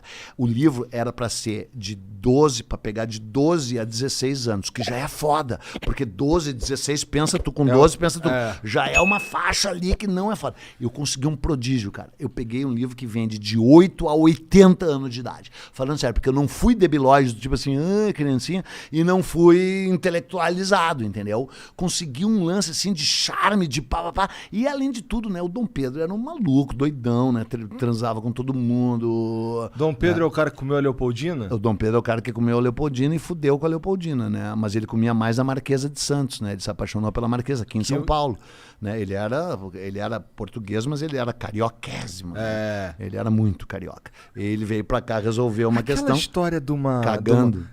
foda. O livro era pra ser de 12, pra pegar de 12 a 16 anos, que já é foda. Porque 12, 16, pensa tu com 12, pensa tu. Já é uma faixa ali que não é foda. Eu consegui um prodígio, cara. Eu peguei um livro que vende de 8 a 80 anos de idade. Falando sério, porque eu não fui debilóide, tipo assim, criancinha, e não fui intelectualizado, entendeu? Consegui um lance assim de charme, de pá. E além de tudo, né, o Dom Pedro era um maluco, doidão, né? Transava com todo mundo. Dom Pedro é o cara que comeu a Leopoldina? O Dom Pedro é o cara que comeu a Leopoldina e fudeu com a Leopoldina, né? Mas ele comia mais a Marquesa de Santos, né? Ele se apaixonou pela Marquesa aqui em São Paulo, né? Ele era português, mas ele era carioquésimo. Né? Ele era muito carioca. Ele veio pra cá resolver uma questão. Aquela história de uma... Cagando.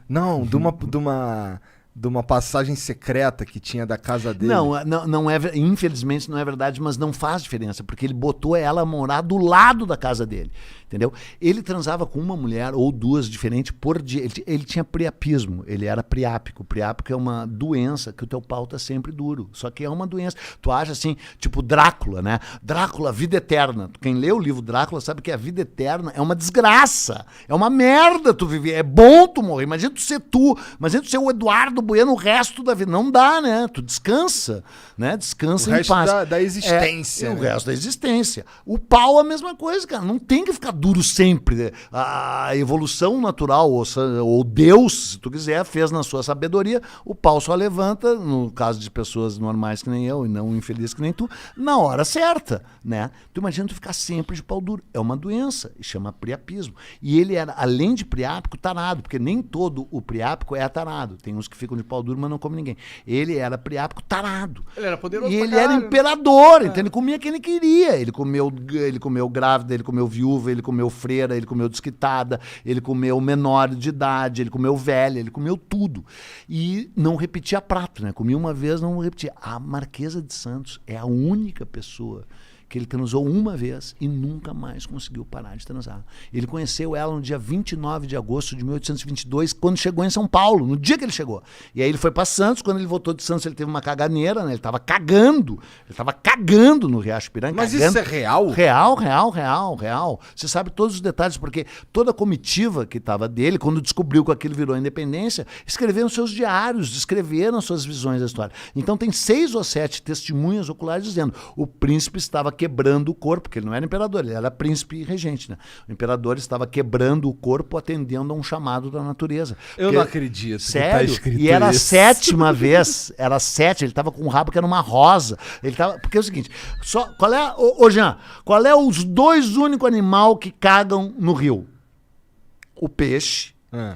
De uma passagem secreta que tinha da casa dele. Não é, infelizmente não é verdade, mas não faz diferença, porque ele botou ela a morar do lado da casa dele, entendeu? Ele transava com uma mulher ou duas diferentes por dia. Ele tinha priapismo, ele era priápico. Priápico é uma doença que o teu pau tá sempre duro, só que é uma doença. Tu acha assim, tipo Drácula, né? Drácula, vida eterna. Quem lê o livro Drácula sabe que a vida eterna é uma desgraça, é uma merda tu viver, é bom tu morrer. Imagina tu ser o Eduardo Bueno o resto da vida. Não dá, né? Tu descansa, né? Descansa em paz. O resto da existência. O resto da existência. O pau é a mesma coisa, cara. Não tem que ficar duro sempre. A evolução natural, ou Deus, se tu quiser, fez na sua sabedoria, o pau só levanta, no caso de pessoas normais que nem eu e não infelizes que nem tu, na hora certa, né? Tu imagina tu ficar sempre de pau duro. É uma doença, e chama priapismo. E ele era, além de priápico, tarado, porque nem todo o priápico é tarado. Tem uns que ficam de pau duro, mas não come ninguém. Ele era priápico tarado. Ele era poderoso. E ele era imperador, então ele comia quem ele queria. Ele comeu grávida, ele comeu viúva, ele comeu freira, ele comeu desquitada, ele comeu menor de idade, ele comeu velha, ele comeu tudo. E não repetia prato, né? Comia uma vez, não repetia. A Marquesa de Santos é a única pessoa que ele transou uma vez e nunca mais conseguiu parar de transar. Ele conheceu ela no dia 29 de agosto de 1822, quando chegou em São Paulo, no dia que ele chegou. E aí ele foi para Santos, quando ele voltou de Santos ele teve uma caganeira, né? Ele estava cagando no Riacho Piranga. Mas cagando. Isso é real? Real. Você sabe todos os detalhes, porque toda a comitiva que estava dele, quando descobriu que aquilo virou independência, escreveram seus diários, descreveram suas visões da história. Então tem 6 ou 7 testemunhas oculares dizendo: o príncipe estava quebrando o corpo, porque ele não era imperador, ele era príncipe e regente, né? O imperador estava quebrando o corpo atendendo a um chamado da natureza. Eu não acredito. Sério? E era a 7ª vez, ele estava com um rabo que era uma rosa. Porque é o seguinte, Jean, qual é os 2 únicos animais que cagam no rio? O peixe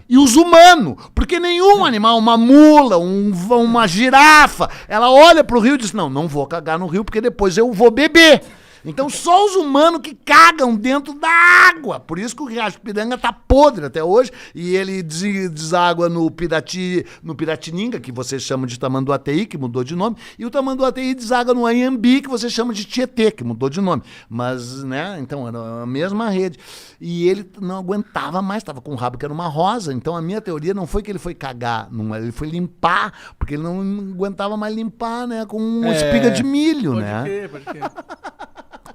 e os humanos, porque nenhum animal, uma mula, uma girafa, ela olha pro rio e diz: não vou cagar no rio porque depois eu vou beber. Então só os humanos que cagam dentro da água. Por isso que o Riacho Piranga tá podre até hoje. E ele deságua no Piratininga, que vocês chamam de Tamanduateí, que mudou de nome. E o Tamanduateí deságua no Anhembi, que vocês chamam de Tietê, que mudou de nome. Mas, né, então era a mesma rede. E ele não aguentava mais, estava com um rabo que era uma rosa. Então a minha teoria não foi que ele foi cagar, ele foi limpar, porque ele não aguentava mais limpar, né, com uma espiga de milho, Pode crer.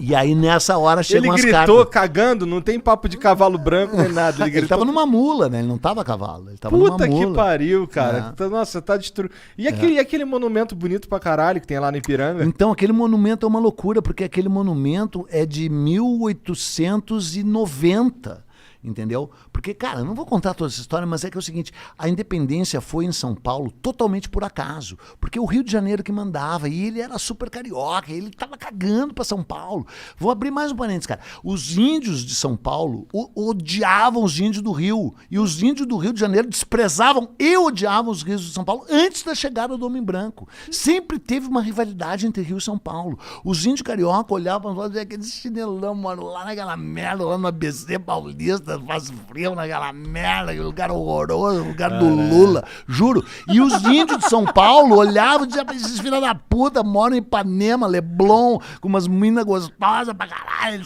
E aí nessa hora chegam as cartas. Ele gritou cagando, não tem papo de cavalo branco nem nada. Ele tava numa mula, né? Ele não tava a cavalo, ele tava Puta numa mula. Que pariu, cara. Nossa, tá destruído. E aquele monumento bonito pra caralho que tem lá no Ipiranga? Então, aquele monumento é uma loucura, porque aquele monumento é de 1890. Entendeu? Porque, cara, eu não vou contar toda essa história, mas é que é o seguinte: a independência foi em São Paulo totalmente por acaso, porque o Rio de Janeiro que mandava, e ele era super carioca, ele tava cagando pra São Paulo. Vou abrir mais um parênteses, cara. Os índios de São Paulo odiavam os índios do Rio, e os índios do Rio de Janeiro desprezavam e odiavam os rios de São Paulo antes da chegada do Homem Branco. Sempre teve uma rivalidade entre Rio e São Paulo. Os índios carioca olhavam e diziam: aquele chinelão, mano, lá naquela merda, lá no ABC Paulista, faz frio naquela merda, aquele lugar horroroso, lugar do Lula, juro. E os índios de São Paulo olhavam e diziam: esses filhos da puta moram em Ipanema, Leblon, com umas minas gostosas pra caralho.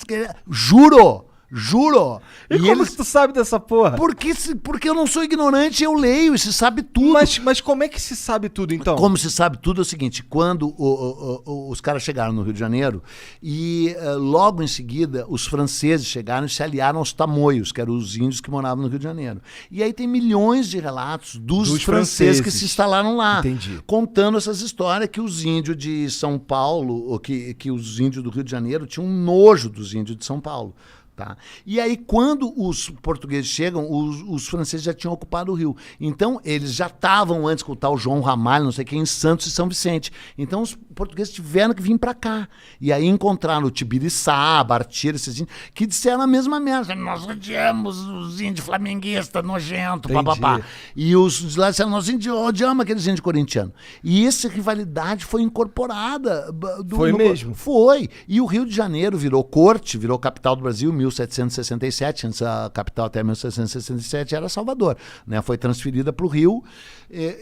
Juro, Juro. E como que tu sabe dessa porra? Porque eu não sou ignorante, eu leio e se sabe tudo. Mas como é que se sabe tudo, então? Como se sabe tudo é o seguinte, quando os caras chegaram no Rio de Janeiro e logo em seguida os franceses chegaram e se aliaram aos tamoios, que eram os índios que moravam no Rio de Janeiro. E aí tem milhões de relatos dos franceses que se instalaram lá. Entendi. Contando essas histórias que os índios de São Paulo, ou que os índios do Rio de Janeiro tinham um nojo dos índios de São Paulo. Tá? E aí, quando os portugueses chegam, os franceses já tinham ocupado o Rio. Então, eles já estavam antes com o tal João Ramalho, não sei quem, em Santos e São Vicente. Então, os portugueses tiveram que vir para cá. E aí encontraram o Tibiriçá, Bartira, esses índios, que disseram a mesma merda. Nós odiamos os índios flamenguistas, nojento, papapá. E os de lá disseram, nós odiamos aqueles índios corintianos. E essa rivalidade foi incorporada. Foi mesmo? Foi. E o Rio de Janeiro virou corte, virou capital do Brasil, 1767, antes a capital até 1767 era Salvador, né? Foi transferida para o Rio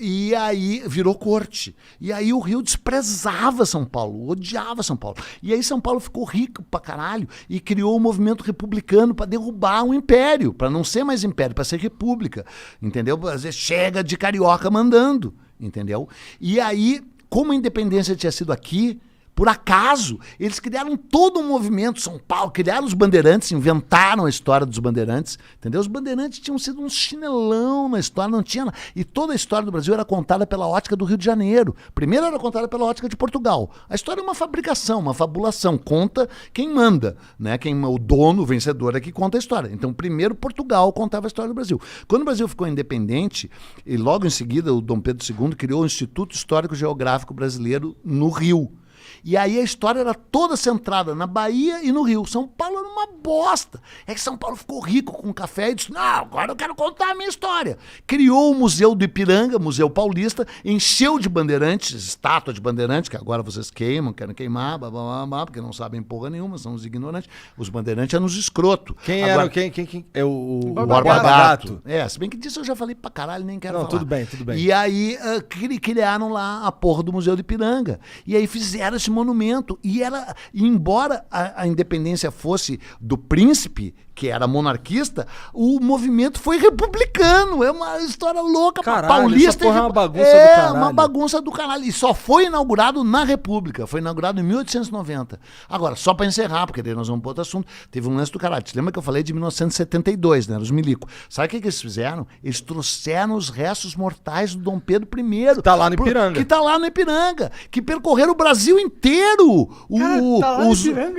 e aí virou corte. E aí o Rio desprezava São Paulo, odiava São Paulo. E aí São Paulo ficou rico pra caralho e criou o movimento republicano para derrubar o império, para não ser mais império, para ser república, entendeu? Às vezes chega de carioca mandando, entendeu? E aí, como a independência tinha sido aqui, por acaso, eles criaram todo um movimento, São Paulo, criaram os bandeirantes, inventaram a história dos bandeirantes, entendeu? Os bandeirantes tinham sido um chinelão na história, não tinha. E toda a história do Brasil era contada pela ótica do Rio de Janeiro. Primeiro era contada pela ótica de Portugal. A história é uma fabricação, uma fabulação, conta quem manda, né? O dono, o vencedor é que conta a história. Então, primeiro Portugal contava a história do Brasil. Quando o Brasil ficou independente, e logo em seguida o Dom Pedro II criou o Instituto Histórico Geográfico Brasileiro no Rio. E aí a história era toda centrada na Bahia e no Rio. São Paulo era uma bosta. É que São Paulo ficou rico com café e disse, não, agora eu quero contar a minha história. Criou o Museu do Ipiranga, Museu Paulista, encheu de bandeirantes, estátua de bandeirantes, que agora vocês queimam, querem queimar, porque não sabem porra nenhuma, são os ignorantes. Os bandeirantes eram os escroto. Quem agora, era? Quem é o Borba Gato. Se bem que disso eu já falei pra caralho, nem quero falar. Tudo bem. E aí criaram lá a porra do Museu do Ipiranga. E aí fizeram esse monumento. E embora a independência fosse do príncipe, que era monarquista, o movimento foi republicano. É uma história louca. Caralho, paulista. Essa porra é uma bagunça do caralho. Uma bagunça do caralho. E só foi inaugurado na República. Foi inaugurado em 1890. Agora, só para encerrar, porque daí nós vamos para outro assunto, teve um lance do caralho. Você lembra que eu falei de 1972, né? Os milico. Sabe o que eles fizeram? Eles trouxeram os restos mortais do Dom Pedro I. Que tá lá no Ipiranga. Que tá lá no Ipiranga. Que percorreram o Brasil inteiro.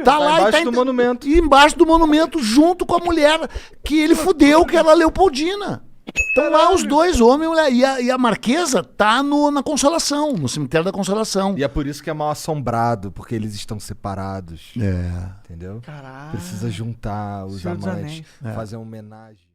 Tá lá embaixo do monumento. E embaixo do monumento, junto com a mulher que ele fudeu, que era a Leopoldina. Estão lá os dois, homem e mulher. E a Marquesa tá na Consolação, no cemitério da Consolação. E é por isso que é mal assombrado, porque eles estão separados. É. Entendeu? Caralho. Precisa juntar os Senhor dos amantes, Anéis. fazer uma homenagem.